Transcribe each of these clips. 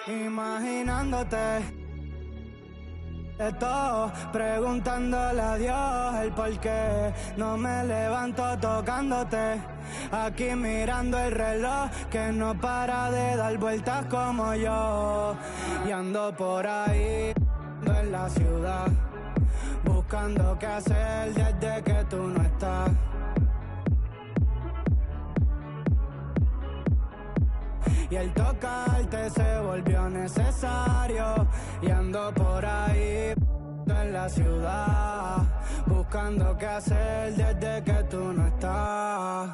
imaginándote. Estoy preguntándole a Dios el por qué no me levanto tocándote. Aquí mirando el reloj que no para de dar vueltas como yo. Y ando por ahí en la ciudad buscando qué hacer desde que tú no estás. Y el tocarte se volvió necesario. Y ando por ahí en la ciudad buscando qué hacer desde que tú no estás.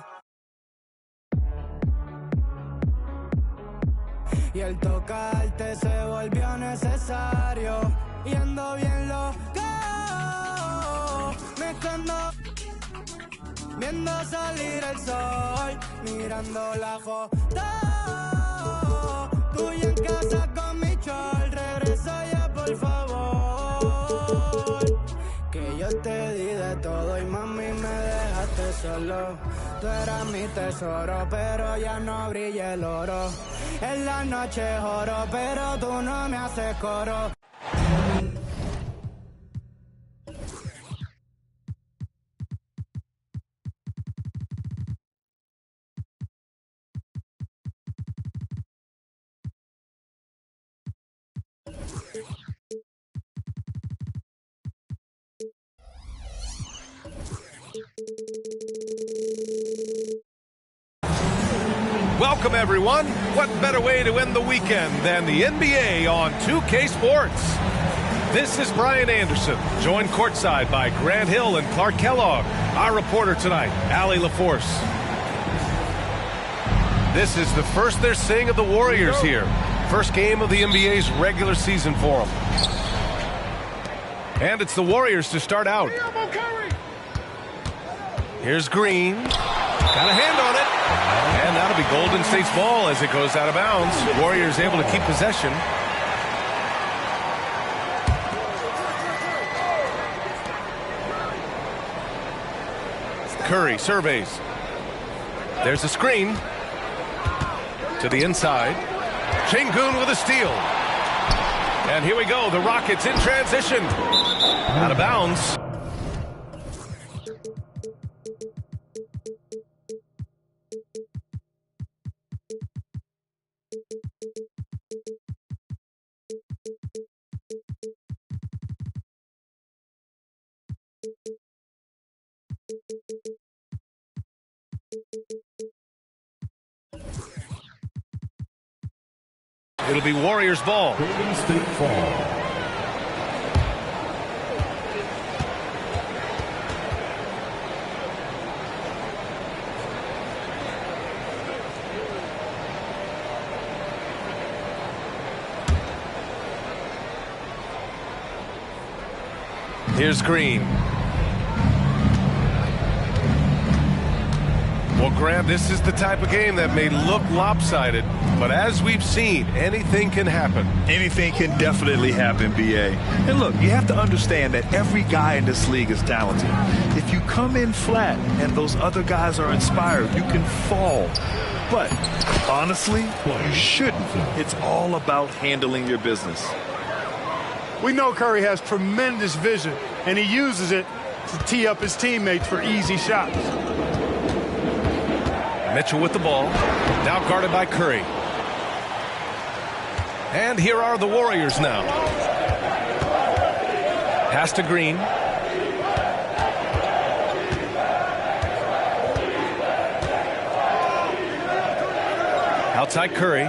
Y el tocarte se volvió necesario. Y ando bien loco, me escondo viendo salir el sol, mirando la foto tuya en casa con mi chol. Regresa ya por favor, que yo te di de todo y mami me dejaste solo. Tú eras mi tesoro, pero ya no brilla el oro. En la noche oro, pero tú no me haces coro. Welcome, everyone. What better way to end the weekend than the NBA on 2K Sports? This is Brian Anderson, joined courtside by Grant Hill and Clark Kellogg. Our reporter tonight, Allie LaForce. This is the first they're seeing of the Warriors here. First game of the NBA's regular season for them. And it's the Warriors to start out. Here's Green. Got a hand on it. And that'll be Golden State's ball as it goes out of bounds. Warriors able to keep possession. Curry surveys. There's a screen. To the inside. Şengün with a steal. And here we go. The Rockets in transition. Out of bounds. It'll be Warriors ball. Golden State ball. Here's Green. Well, Graham, this is the type of game that may look lopsided, but as we've seen, anything can happen. Anything can definitely happen, B.A. And look, you have to understand that every guy in this league is talented. If you come in flat and those other guys are inspired, you can fall. But honestly, you shouldn't. It's all about handling your business. We know Curry has tremendous vision, and he uses it to tee up his teammates for easy shots. Mitchell with the ball, now guarded by Curry. And here are the Warriors now. Pass to Green. Outside Curry.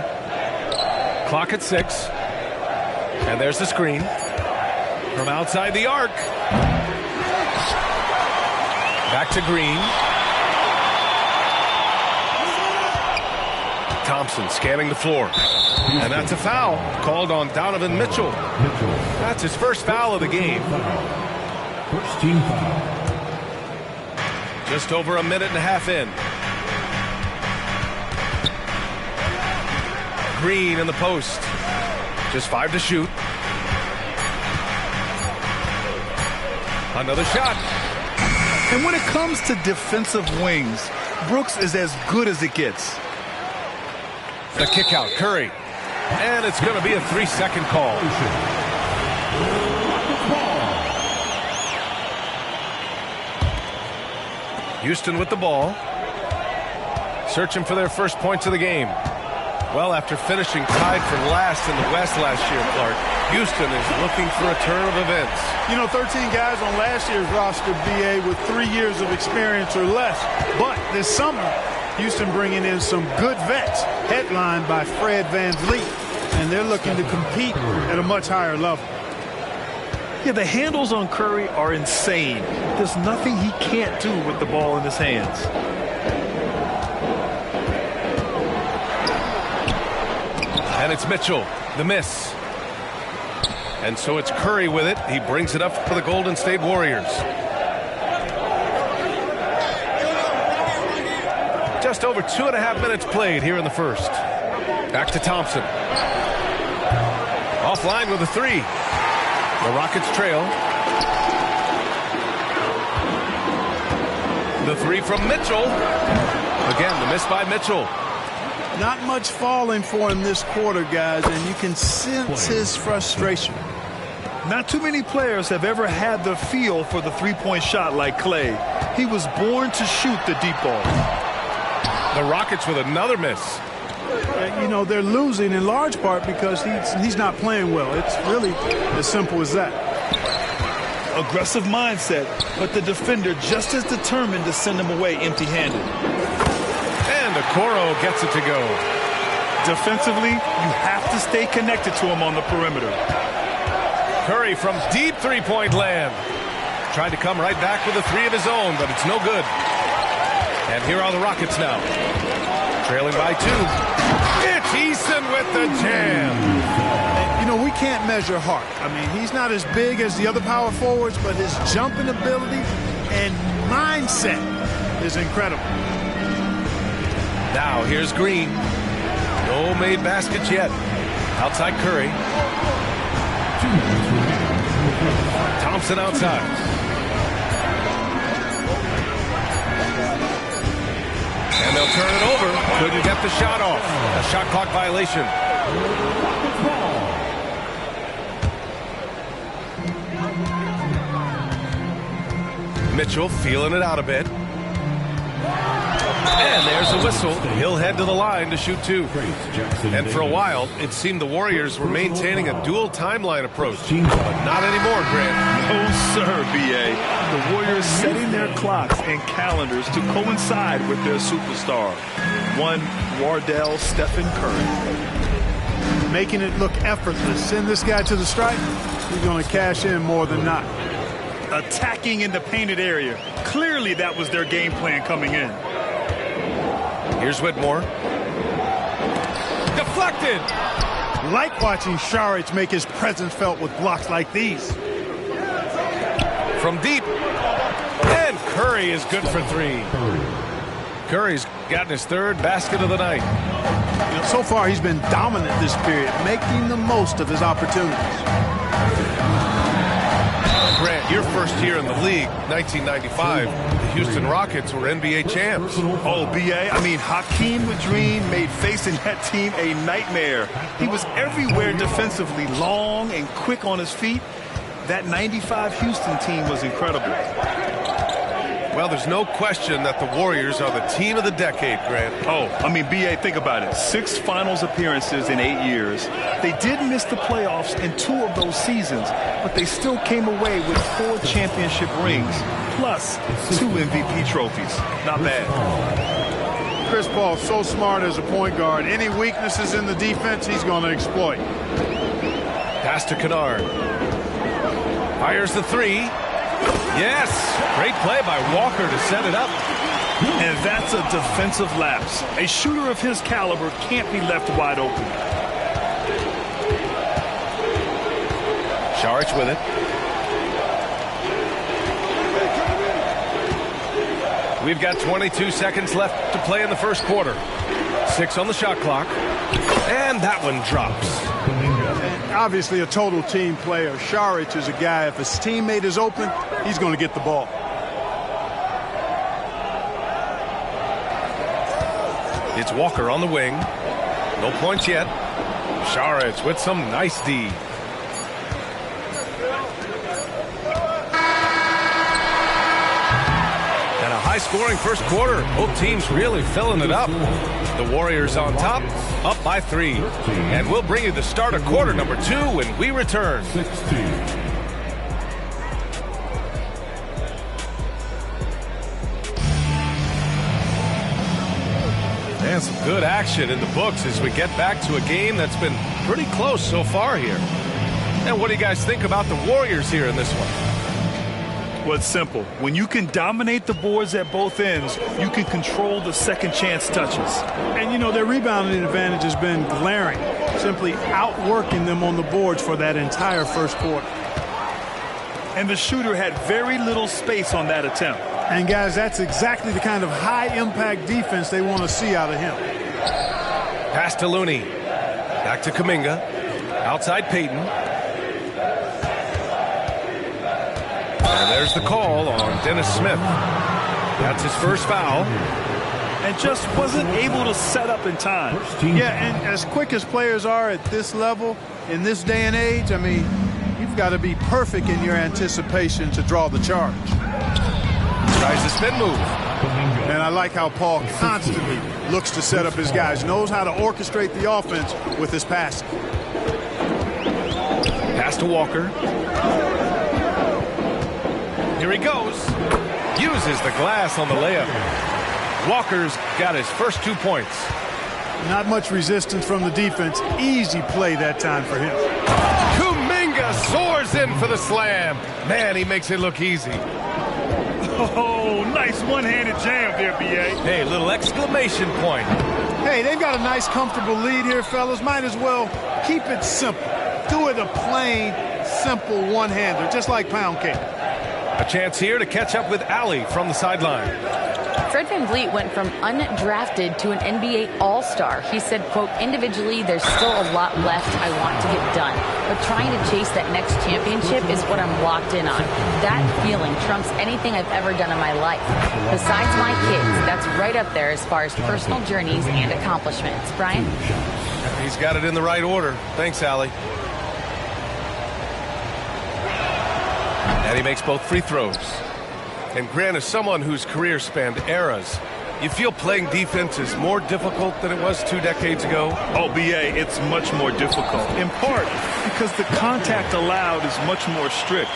Clock at 6. And there's the screen. From outside the arc. Back to Green. Thompson scanning the floor. And that's a foul called on Donovan Mitchell. That's his first foul of the game. First team foul. Just over a minute and a half in. Green in the post. Just 5 to shoot. Another shot. And when it comes to defensive wings, Brooks is as good as it gets. The kick out, Curry. And it's going to be a 3-second call. Houston with the ball. Searching for their first points of the game. Well, after finishing tied for last in the West last year, Clark, Houston is looking for a turn of events. You know, 13 guys on last year's roster, BA, with 3 years of experience or less. But this summer, Houston bringing in some good vets, headlined by Fred VanVleet, and they're looking to compete at a much higher level. Yeah, the handles on Curry are insane. There's nothing he can't do with the ball in his hands. And it's Mitchell, the miss. And so it's Curry with it. He brings it up for the Golden State Warriors. Just over 2.5 minutes played here in the first. Back to Thompson. Offline with a 3. The Rockets trail. The 3 from Mitchell. Again, the miss by Mitchell. Not much falling for him this quarter, guys, and you can sense his frustration. Not too many players have ever had the feel for the three-point shot like Clay. He was born to shoot the deep ball. The Rockets with another miss. You know, they're losing in large part because he's not playing well. It's really as simple as that. Aggressive mindset, but the defender just as determined to send him away empty-handed. And Okoro gets it to go. Defensively, you have to stay connected to him on the perimeter. Curry from deep three-point land. Tried to come right back with a 3 of his own, but it's no good. And here are the Rockets now. Trailing by 2. It's Eason with the jam. You know, we can't measure heart. I mean, he's not as big as the other power forwards, but his jumping ability and mindset is incredible. Now here's Green. No made baskets yet. Outside Curry. Thompson outside. And they'll turn it over. Couldn't get the shot off. A shot clock violation. Mitchell feeling it out a bit. And there's a whistle. He'll head to the line to shoot 2. And for a while, it seemed the Warriors were maintaining a dual timeline approach. But not anymore, Grant. No, sir, B.A. The Warriors setting their clocks and calendars to coincide with their superstar. One, Wardell Stephen Curry. Making it look effortless. Send this guy to the stripe. He's going to cash in more than not. Attacking in the painted area. Clearly that was their game plan coming in. Here's Whitmore. Deflected. Like watching Šarić make his presence felt with blocks like these. From deep. And Curry is good for 3. Curry's gotten his 3rd basket of the night. You know, so far he's been dominant this period, making the most of his opportunities. Grant, your first year in the league, 1995, the Houston Rockets were NBA champs. Oh, B.A., I mean, Hakeem Ladrine made facing that team a nightmare. He was everywhere defensively, long and quick on his feet. That 95 Houston team was incredible. Well, there's no question that the Warriors are the team of the decade, Grant. Oh, I mean, B.A., think about it. 6 finals appearances in 8 years. They did miss the playoffs in 2 of those seasons, but they still came away with 4 championship rings, plus 2 MVP trophies. Not bad. Chris Paul, so smart as a point guard. Any weaknesses in the defense, he's going to exploit. Pass to Kennard. Fires the 3. Yes, great play by Walker to set it up. And that's a defensive lapse. A shooter of his caliber can't be left wide open. Šarić with it. We've got 22 seconds left to play in the first quarter. 6 on the shot clock. And that one drops. And obviously a total team player. Šarić is a guy, if his teammate is open, he's going to get the ball. It's Walker on the wing. No points yet. Saric with some nice D. And a high-scoring first quarter. Both teams really filling it up. The Warriors on top, up by 3. And we'll bring you the start of quarter number 2 when we return. 16. And some good action in the books as we get back to a game that's been pretty close so far here. And what do you guys think about the Warriors here in this one? Well, it's simple. When you can dominate the boards at both ends, you can control the second chance touches. And, you know, their rebounding advantage has been glaring, simply outworking them on the boards for that entire first quarter. And the shooter had very little space on that attempt. And, guys, that's exactly the kind of high-impact defense they want to see out of him. Pass to Looney. Back to Kuminga. Outside Payton. And there's the call on Dennis Smith. That's his first foul. And just wasn't able to set up in time. Yeah, and as quick as players are at this level, in this day and age, I mean, you've got to be perfect in your anticipation to draw the charge. Tries the spin move. And I like how Paul constantly looks to set up his guys, knows how to orchestrate the offense with his passing. Pass to Walker. Here he goes. Uses the glass on the layup. Walker's got his first 2 points. Not much resistance from the defense. Easy play that time for him. Kuminga soars in for the slam. Man, he makes it look easy. Oh, nice one-handed jam there, B.A. Hey, little exclamation point. Hey, they've got a nice, comfortable lead here, fellas. Might as well keep it simple. Do it a plain, simple one-hander, just like pound cake. A chance here to catch up with Allie from the sideline. Fred VanVleet went from undrafted to an NBA All-Star. He said, quote, individually, there's still a lot left I want to get done. But trying to chase that next championship is what I'm locked in on. That feeling trumps anything I've ever done in my life. Besides my kids, that's right up there as far as personal journeys and accomplishments. Brian? He's got it in the right order. Thanks, Allie. And he makes both free throws. And Grant, as someone whose career spanned eras, you feel playing defense is more difficult than it was 2 decades ago? Oh, B.A., it's much more difficult, in part because the contact allowed is much more strict.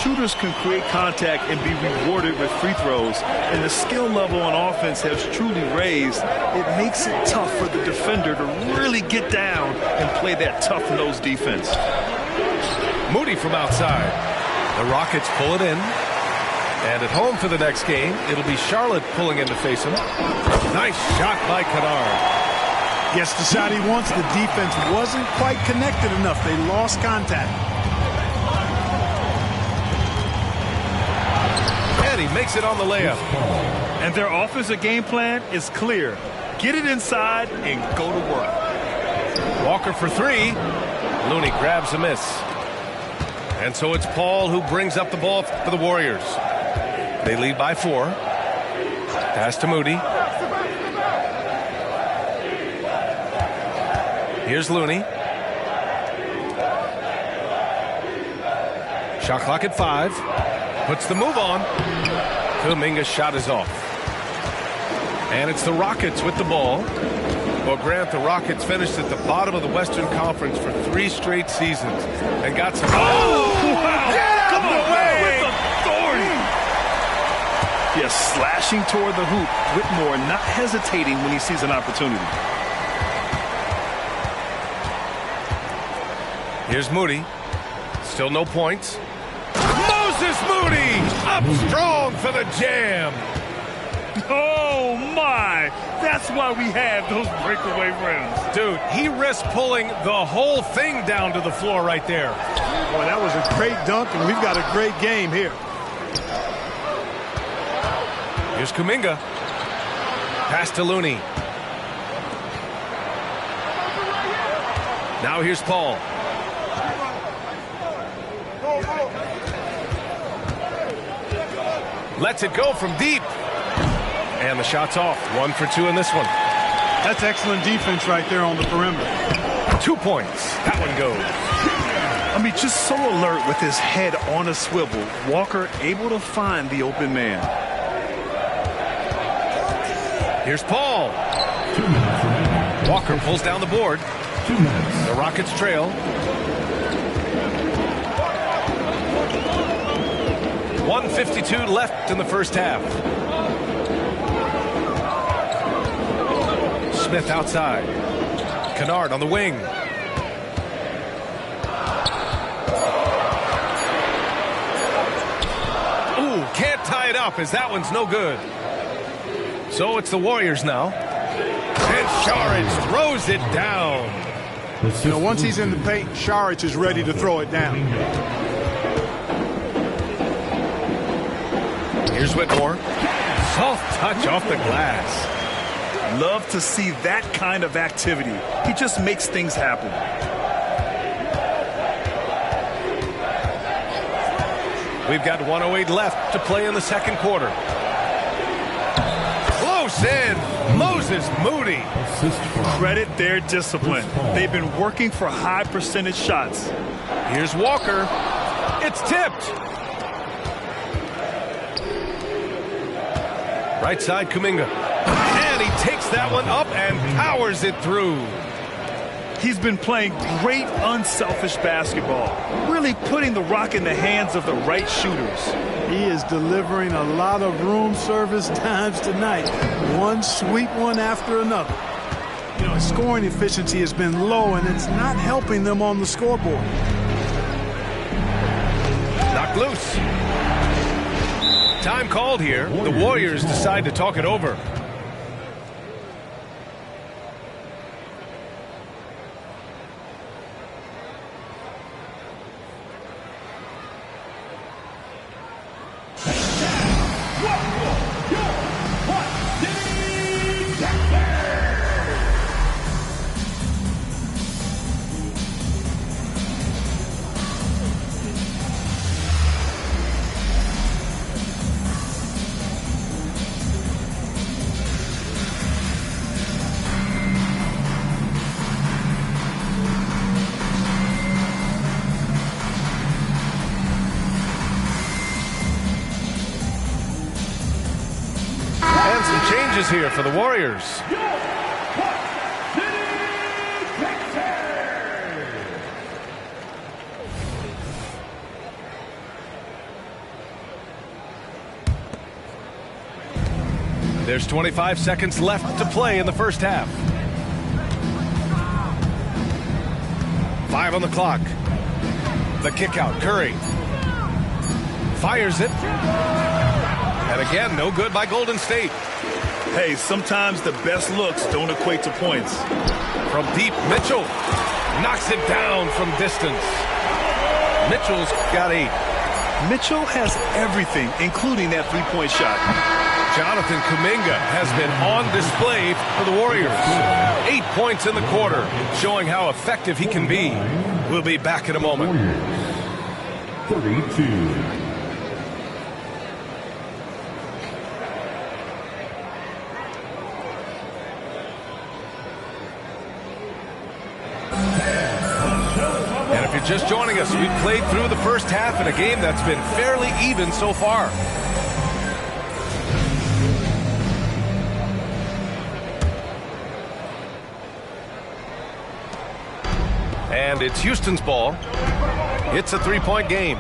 Shooters can create contact and be rewarded with free throws, and the skill level on offense has truly raised. It makes it tough for the defender to really get down and play that tough-nosed defense. Moody from outside. The Rockets pull it in. And at home for the next game, it'll be Charlotte pulling in to face him. Nice shot by Kennard. Gets the shot he wants. The defense wasn't quite connected enough. They lost contact. And he makes it on the layup. And their offensive game plan is clear. Get it inside and go to work. Walker for 3. Looney grabs a miss. And so it's Paul who brings up the ball for the Warriors. They lead by 4. Pass to Moody. Here's Looney. Shot clock at 5. Puts the move on. Kuminga's shot is off. And it's the Rockets with the ball. Well, Grant, the Rockets finished at the bottom of the Western Conference for 3 straight seasons and got some... Oh! Wow! Get out of the way! With authority! Yes, slashing toward the hoop. Whitmore not hesitating when he sees an opportunity. Here's Moody. Still no points. Moses Moody! Up strong for the jam! Oh, my! That's why we have those breakaway rims. Dude, he risked pulling the whole thing down to the floor right there. Boy, that was a great dunk, and we've got a great game here. Here's Kuminga. Pass to Looney. Now here's Paul. Lets it go from deep. And the shot's off. 1 for 2 in this one. That's excellent defense right there on the perimeter. 2 points. That one goes. I mean, just so alert with his head on a swivel. Walker able to find the open man. Here's Paul. 2 minutes remaining. Walker pulls down the board. 2 minutes. The Rockets trail. 1:52 left in the first half. Smith outside. Kennard on the wing. Ooh, can't tie it up as that one's no good. So it's the Warriors now. And Šarić throws it down. You know, once he's in the paint, Šarić is ready to throw it down. Here's Whitmore. Soft touch off the glass. Love to see that kind of activity. He just makes things happen. We've got 1:08 left to play in the second quarter. Close in. Moses Moody. Credit their discipline. They've been working for high percentage shots. Here's Walker. It's tipped. Right side, Kuminga. And he takes that one up and powers it through. He's been playing great unselfish basketball, really putting the rock in the hands of the right shooters. He is delivering a lot of room service times tonight. One sweet one after another. You know, his scoring efficiency has been low, and it's not helping them on the scoreboard. Knocked loose. Time called here. The Warriors decide to talk it over. Changes here for the Warriors. There's 25 seconds left to play in the first half. 5 on the clock. The kick out, Curry. Fires it. And again, no good by Golden State. Hey, sometimes the best looks don't equate to points. From deep, Mitchell knocks it down from distance. Mitchell's got 8. Mitchell has everything, including that three-point shot. Jonathan Kuminga has been on display for the Warriors. 8 points in the quarter, showing how effective he can be. We'll be back in a moment. Warriors, 32. Just joining us, we've played through the first half in a game that's been fairly even so far. And it's Houston's ball. It's a 3-point game.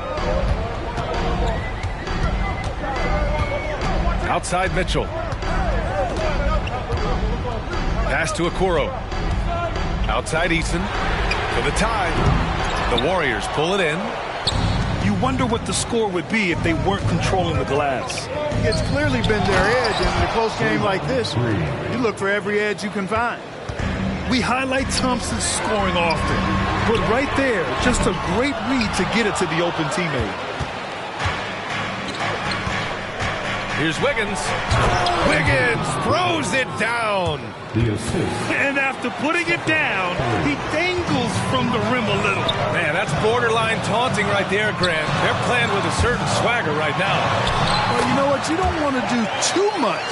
Outside Mitchell. Pass to Okoro. Outside Eason for the tie. The Warriors pull it in. You wonder what the score would be if they weren't controlling the glass. It's clearly been their edge, and in a close game like this, you look for every edge you can find. We highlight Thompson's scoring often, but right there, just a great read to get it to the open teammate. Here's Wiggins. Wiggins throws it down. The assist. And after putting it down, he dangles from the rim a little. Man, that's borderline taunting right there, Grant. They're playing with a certain swagger right now. Well, you know what? You don't want to do too much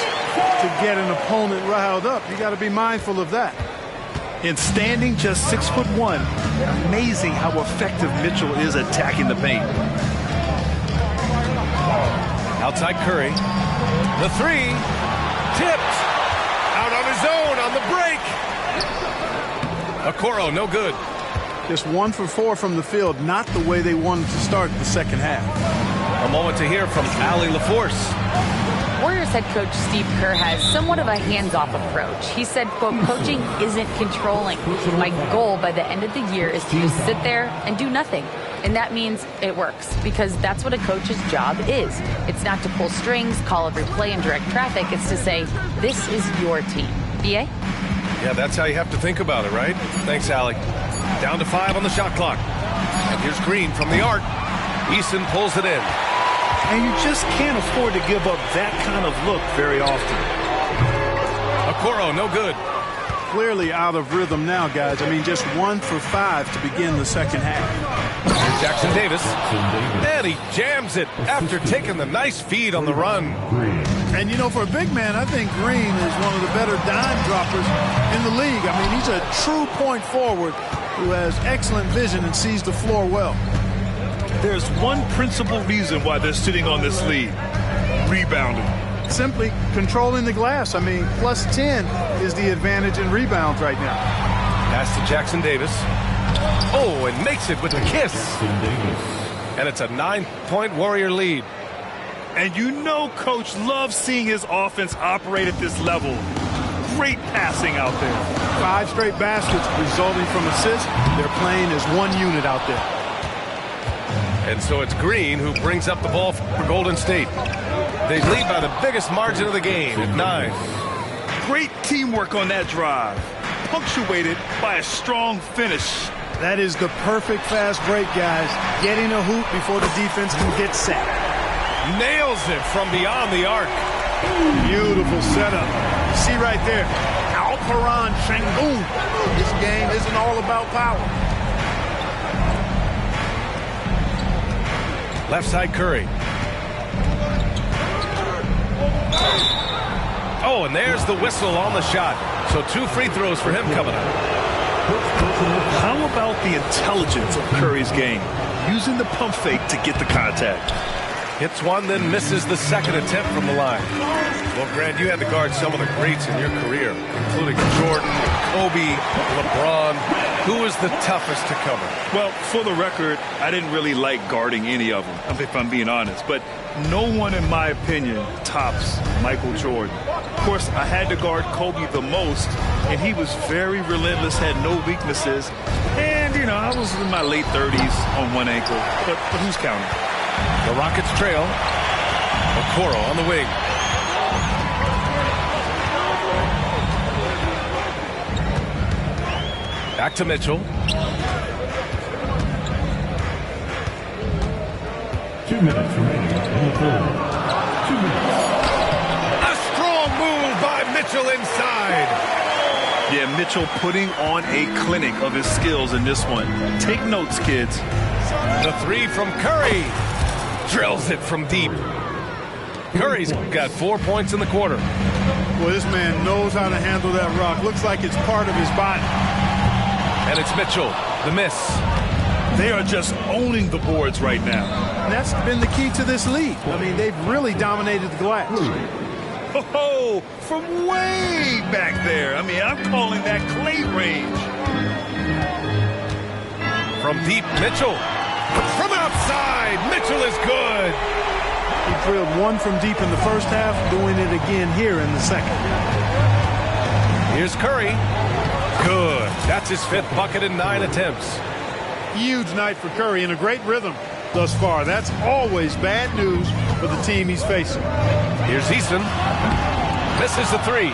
to get an opponent riled up. You got to be mindful of that. And standing just 6'1", amazing how effective Mitchell is attacking the paint. Outside Curry. The three. Tipped. Out on his own on the break. Okoro, no good. Just 1 for 4 from the field, not the way they wanted to start the second half. A moment to hear from Allie LaForce. Warriors head coach Steve Kerr has somewhat of a hands-off approach. He said, quote, coaching isn't controlling. My goal by the end of the year is to just sit there and do nothing. And that means it works, because that's what a coach's job is. It's not to pull strings, call every play, and direct traffic. It's to say, this is your team. BA? Yeah, that's how you have to think about it, right? Thanks, Allie. Down to 5 on the shot clock. And here's Green from the arc. Eason pulls it in. And you just can't afford to give up that kind of look very often. Okoro, no good. Clearly out of rhythm now, guys. I mean, just 1 for 5 to begin the second half. Jackson Davis. And he jams it after taking the nice feed on the run. And, you know, for a big man, I think Green is one of the better dime droppers in the league. I mean, he's a true point forward who has excellent vision and sees the floor well. There's one principal reason why they're sitting on this lead. Rebounding. Simply controlling the glass. I mean, plus 10 is the advantage in rebounds right now. Pass to Jackson Davis. Oh, and makes it with a kiss. And it's a 9-point Warrior lead. And you know Coach loves seeing his offense operate at this level. Great passing out there. 5 straight baskets resulting from assists. They're playing as one unit out there. And so it's Green who brings up the ball for Golden State. They lead by the biggest margin of the game at 9. Great teamwork on that drive, punctuated by a strong finish. That is the perfect fast break, guys. Getting a hoop before the defense can get set. Nails it from beyond the arc. Beautiful setup. See right there, Alperon Sengun. This game isn't all about power. Left side Curry. Oh, and there's the whistle on the shot. So 2 free throws for him coming up. How about the intelligence of Curry's game? Using the pump fake to get the contact. Hits one, then misses the second attempt from the line. Well, Grant, you had to guard some of the greats in your career, including Jordan, Kobe, LeBron. Who was the toughest to cover? Well, for the record, I didn't really like guarding any of them, if I'm being honest. But no one, in my opinion, tops Michael Jordan. Of course, I had to guard Kobe the most, and he was very relentless, had no weaknesses. And, you know, I was in my late 30s on one ankle. But who's counting? The Rockets trail. Okoro on the wing. Back to Mitchell. 2 minutes remaining in the third. 2 minutes. A strong move by Mitchell inside. Yeah, Mitchell putting on a clinic of his skills in this one. Take notes, kids. The 3 from Curry. Drills it from deep. Curry's got 4 points in the quarter. Well, this man knows how to handle that rock. Looks like it's part of his body. And it's Mitchell, the miss. They are just owning the boards right now. And that's been the key to this lead. I mean, they've really dominated the glass. Oh, from way back there. I mean, I'm calling that clay range. From deep, Mitchell. From outside, Mitchell is good. He drilled 1 from deep in the first half, doing it again here in the second. Here's Curry. Good. That's his 5th bucket in 9 attempts. Huge night for Curry and a great rhythm thus far. That's always bad news for the team he's facing. Here's Eason. Misses the 3.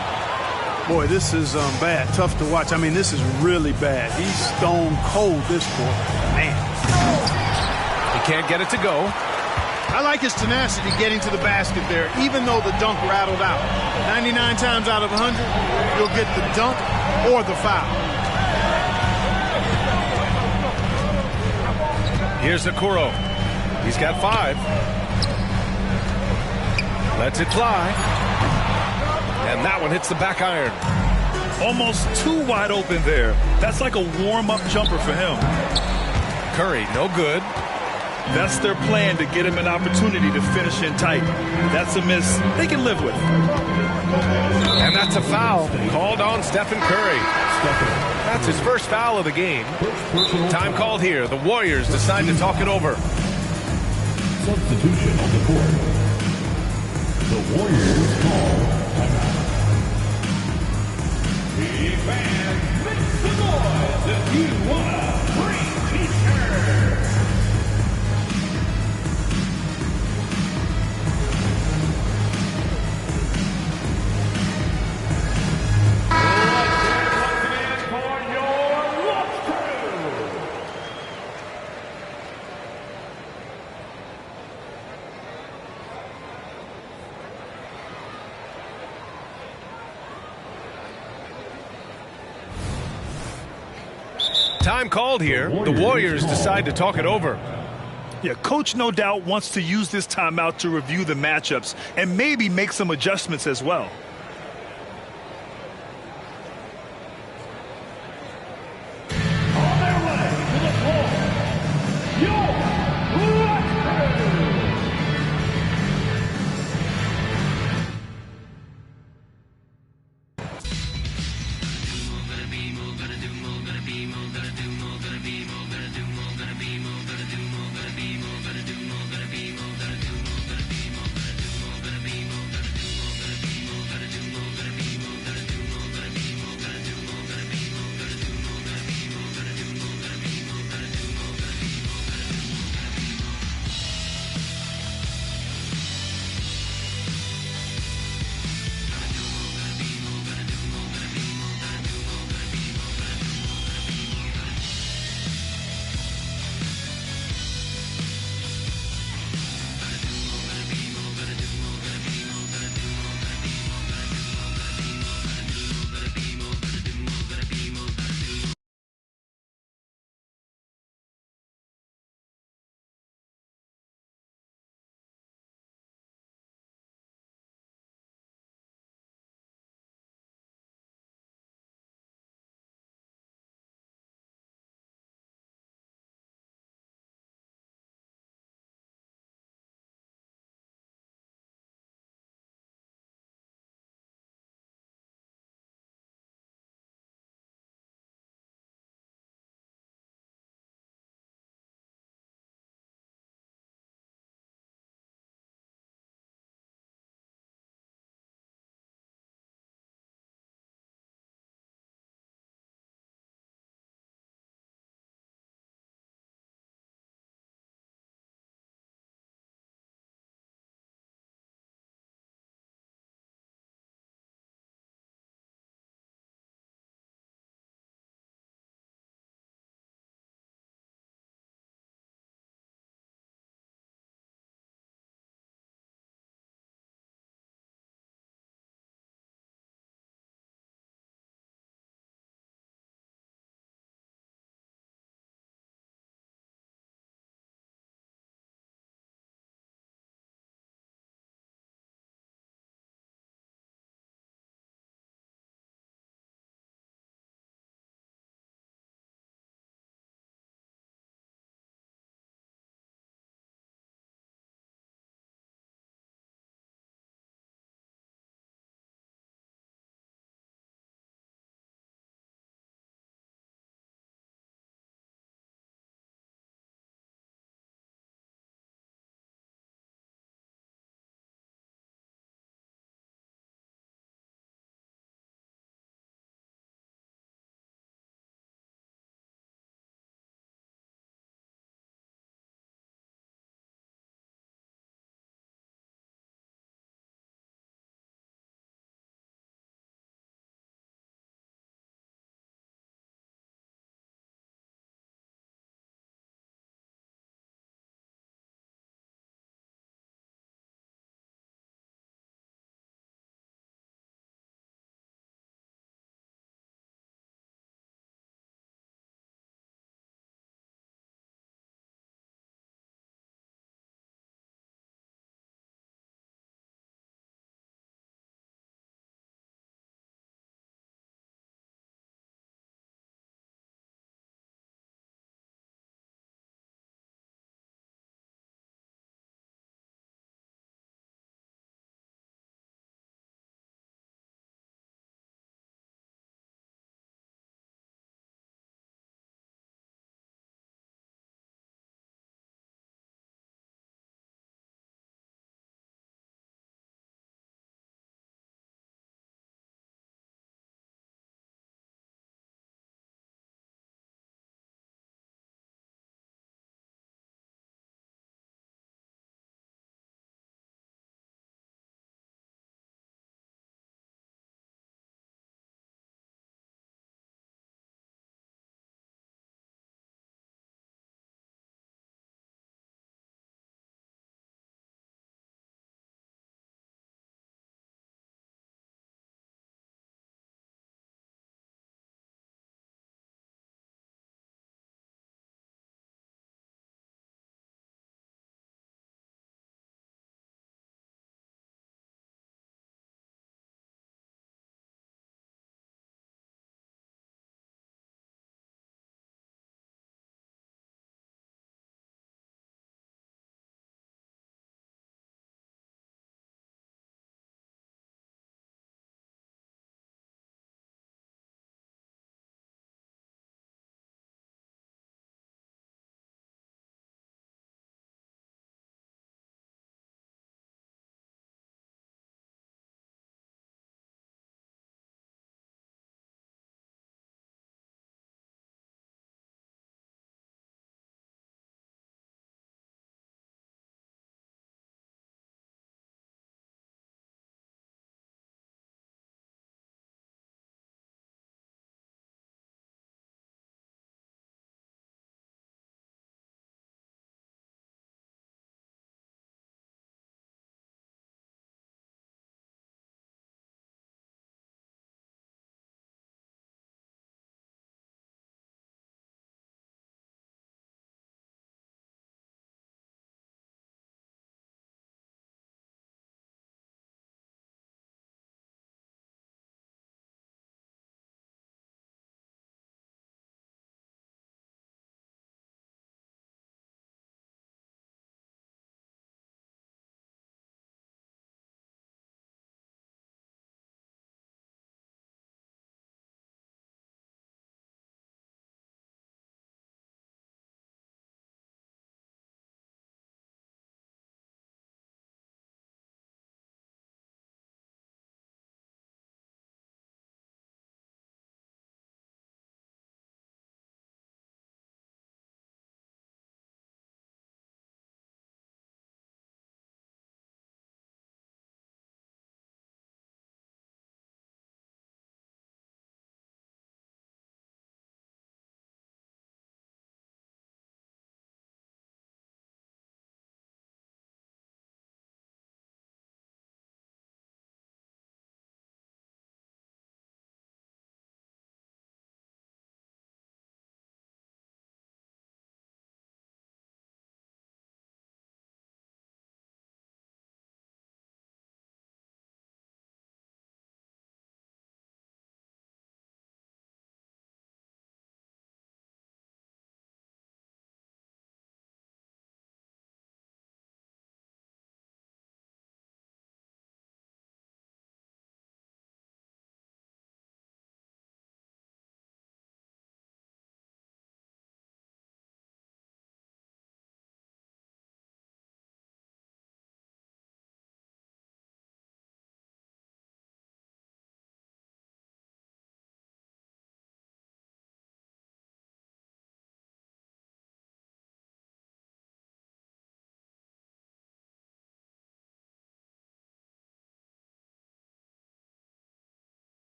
Boy, this is bad. Tough to watch. I mean, this is really bad. He's stone cold this quarter. Man. He can't get it to go. I like his tenacity getting to the basket there, even though the dunk rattled out. 99 times out of 100, you'll get the dunk or the foul. Here's Okoro. He's got 5. Lets it fly. And that one hits the back iron. Almost too wide open there. That's like a warm-up jumper for him. Curry, no good. That's their plan, to get him an opportunity to finish in tight. That's a miss they can live with. And that's a foul called on Stephen Curry. That's his first foul of the game. Time called here. The Warriors decide to talk it over. Substitution on the court. The Warriors call timeout. Big fans, make some noise if you wanna bring t-shirts. Time called here. The Warriors decide to talk it over. Yeah, coach no doubt wants to use this timeout to review the matchups and maybe make some adjustments as well. On their way to the floor, your Move, gonna be, move, gonna do, move, gonna be, move, gonna do, move, gonna be, move.